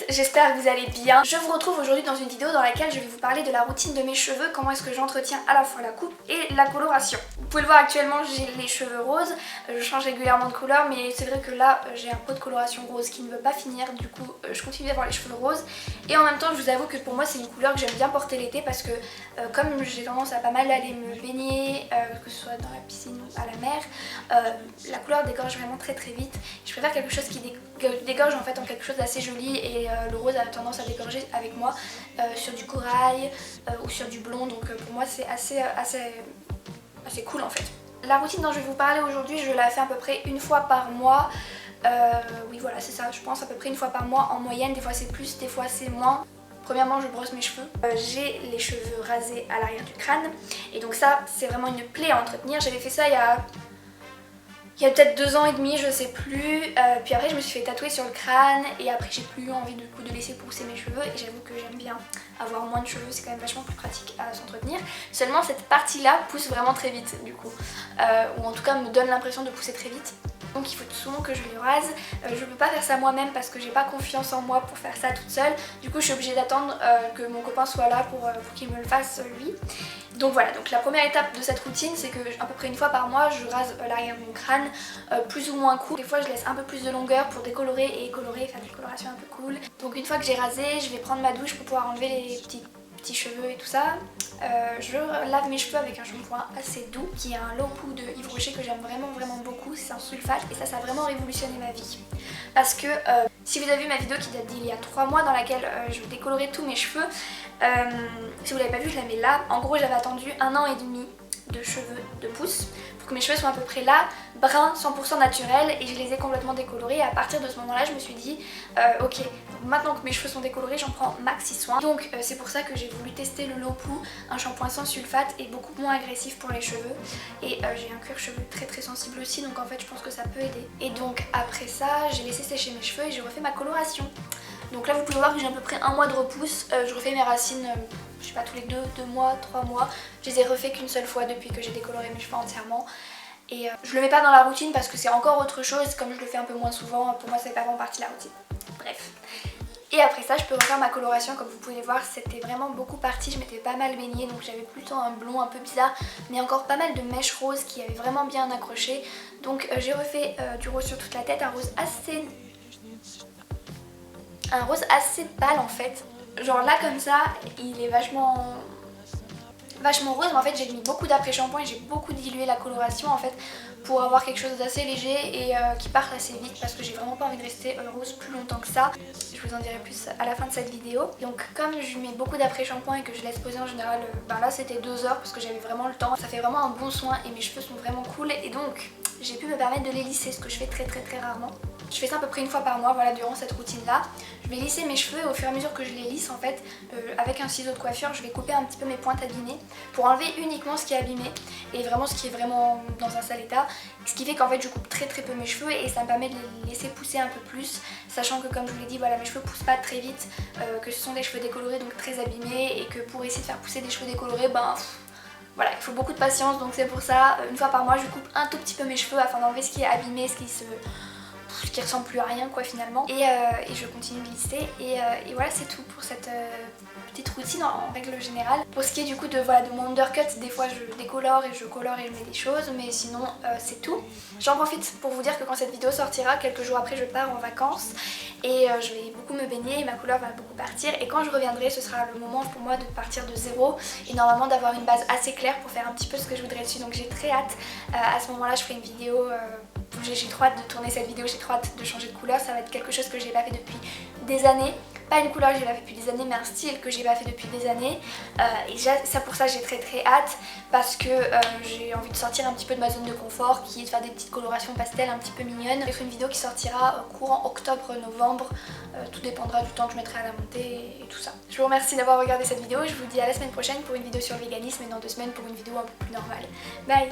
suite, j'espère que vous allez bien. Je vous retrouve aujourd'hui dans une vidéo dans laquelle je vais vous parler de la routine de mes cheveux, comment est-ce que j'entretiens à la fois la coupe et la coloration. Vous pouvez le voir actuellement, j'ai les cheveux roses, je change régulièrement de couleur mais c'est vrai que là j'ai un pot de coloration rose qui ne veut pas finir, du coup je continue d'avoir les cheveux roses et en même temps je vous avoue que pour moi c'est une couleur que j'aime bien porter l'été parce que comme j'ai tendance à pas mal aller me baigner, que ce soit dans la piscine ou à la mer, la couleur dégorge vraiment très vite. Je préfère quelque chose qui dégorge en fait en quelque chose d'assez joli et le rose a tendance à dégorger avec moi sur du corail ou sur du blond, donc pour moi c'est assez cool en fait. La routine dont je vais vous parler aujourd'hui, je la fais à peu près une fois par mois. Oui voilà c'est ça, je pense à peu près une fois par mois en moyenne, des fois c'est plus, des fois c'est moins. Premièrement je brosse mes cheveux, j'ai les cheveux rasés à l'arrière du crâne et donc ça c'est vraiment une plaie à entretenir. J'avais fait ça il y a peut-être 2 ans et demi, je sais plus, puis après je me suis fait tatouer sur le crâne et après j'ai plus eu envie de laisser pousser mes cheveux et j'avoue que j'aime bien avoir moins de cheveux, c'est quand même vachement plus pratique à s'entretenir. Seulement cette partie là pousse vraiment très vite du coup, ou en tout cas me donne l'impression de pousser très vite. Donc il faut souvent que je les rase. Je peux pas faire ça moi-même parce que j'ai pas confiance en moi pour faire ça toute seule. Du coup je suis obligée d'attendre que mon copain soit là pour qu'il me le fasse lui. Donc voilà, donc la première étape de cette routine c'est que à peu près une fois par mois je rase l'arrière de mon crâne, plus ou moins court. Des fois je laisse un peu plus de longueur pour décolorer et colorer, faire des colorations un peu cool. Donc une fois que j'ai rasé, je vais prendre ma douche pour pouvoir enlever les petits cheveux et tout ça. Je lave mes cheveux avec un shampoing assez doux qui est un Low Poo de Yves Rocher que j'aime vraiment beaucoup, c'est un sulfate et ça a vraiment révolutionné ma vie. Parce que si vous avez vu ma vidéo qui date d'il y a 3 mois dans laquelle je décolorais tous mes cheveux, si vous l'avez pas vu je la mets là. En gros j'avais attendu 1 an et demi de cheveux de pouce pour que mes cheveux soient à peu près là, bruns 100% naturels, et je les ai complètement décolorés et à partir de ce moment là je me suis dit ok, maintenant que mes cheveux sont décolorés j'en prends maxi soin. Donc c'est pour ça que j'ai voulu tester le Low Poo, un shampoing sans sulfate et beaucoup moins agressif pour les cheveux, et j'ai un cuir chevelu très sensible aussi, donc en fait je pense que ça peut aider. Et donc après ça j'ai laissé sécher mes cheveux et j'ai refait ma coloration. Donc là vous pouvez voir que j'ai à peu près 1 mois de repousse, je refais mes racines je sais pas tous les 2 mois, 3 mois. Je les ai refait qu'une seule fois depuis que j'ai décoloré mes cheveux entièrement. Et je le mets pas dans la routine parce que c'est encore autre chose, comme je le fais un peu moins souvent, pour moi ça fait pas vraiment partie de la routine. Bref. Et après ça je peux refaire ma coloration, comme vous pouvez le voir c'était vraiment beaucoup parti, je m'étais pas mal baignée donc j'avais plutôt un blond un peu bizarre mais encore pas mal de mèches roses qui avaient vraiment bien accroché. Donc j'ai refait du rose sur toute la tête, un rose assez pâle en fait. Genre là comme ça il est vachement rose, mais en fait j'ai mis beaucoup d'après-shampoing et j'ai beaucoup dilué la coloration en fait pour avoir quelque chose d'assez léger et qui parte assez vite parce que j'ai vraiment pas envie de rester rose plus longtemps que ça. Je vous en dirai plus à la fin de cette vidéo. Donc comme je mets beaucoup d'après-shampoing et que je laisse poser en général, là c'était 2 heures parce que j'avais vraiment le temps. Ça fait vraiment un bon soin et mes cheveux sont vraiment cool et donc j'ai pu me permettre de les lisser, ce que je fais très rarement. Je fais ça à peu près une fois par mois, voilà, durant cette routine là. Je vais lisser mes cheveux et au fur et à mesure que je les lisse en fait, avec un ciseau de coiffure, je vais couper un petit peu mes pointes abîmées pour enlever uniquement ce qui est abîmé et vraiment ce qui est vraiment dans un sale état. Ce qui fait qu'en fait je coupe très peu mes cheveux et ça me permet de les laisser pousser un peu plus, sachant que comme je vous l'ai dit, voilà, mes cheveux poussent pas très vite, que ce sont des cheveux décolorés donc très abîmés et que pour essayer de faire pousser des cheveux décolorés, voilà, il faut beaucoup de patience, donc c'est pour ça, une fois par mois je coupe un tout petit peu mes cheveux afin d'enlever ce qui est abîmé, ce qui ressemble plus à rien quoi finalement, et je continue de lisser et voilà c'est tout pour cette petite routine en règle générale. Pour ce qui est du coup de mon undercut, des fois je décolore et je colore et je mets des choses, mais sinon c'est tout. J'en profite pour vous dire que quand cette vidéo sortira, quelques jours après je pars en vacances et je vais beaucoup me baigner et ma couleur va beaucoup partir, et quand je reviendrai ce sera le moment pour moi de partir de zéro et normalement d'avoir une base assez claire pour faire un petit peu ce que je voudrais dessus, donc j'ai très hâte. À ce moment là je ferai une vidéo, j'ai trop hâte de tourner cette vidéo, j'ai trop hâte de changer de couleur, ça va être quelque chose que j'ai pas fait depuis des années. Pas une couleur que j'ai pas fait depuis des années mais un style que j'ai pas fait depuis des années, et ça pour ça j'ai très hâte parce que j'ai envie de sortir un petit peu de ma zone de confort qui est de faire des petites colorations pastel un petit peu mignonnes. Je ferai une vidéo qui sortira courant octobre-novembre, tout dépendra du temps que je mettrai à la montée et tout ça. Je vous remercie d'avoir regardé cette vidéo, je vous dis à la semaine prochaine pour une vidéo sur le véganisme et dans 2 semaines pour une vidéo un peu plus normale. Bye!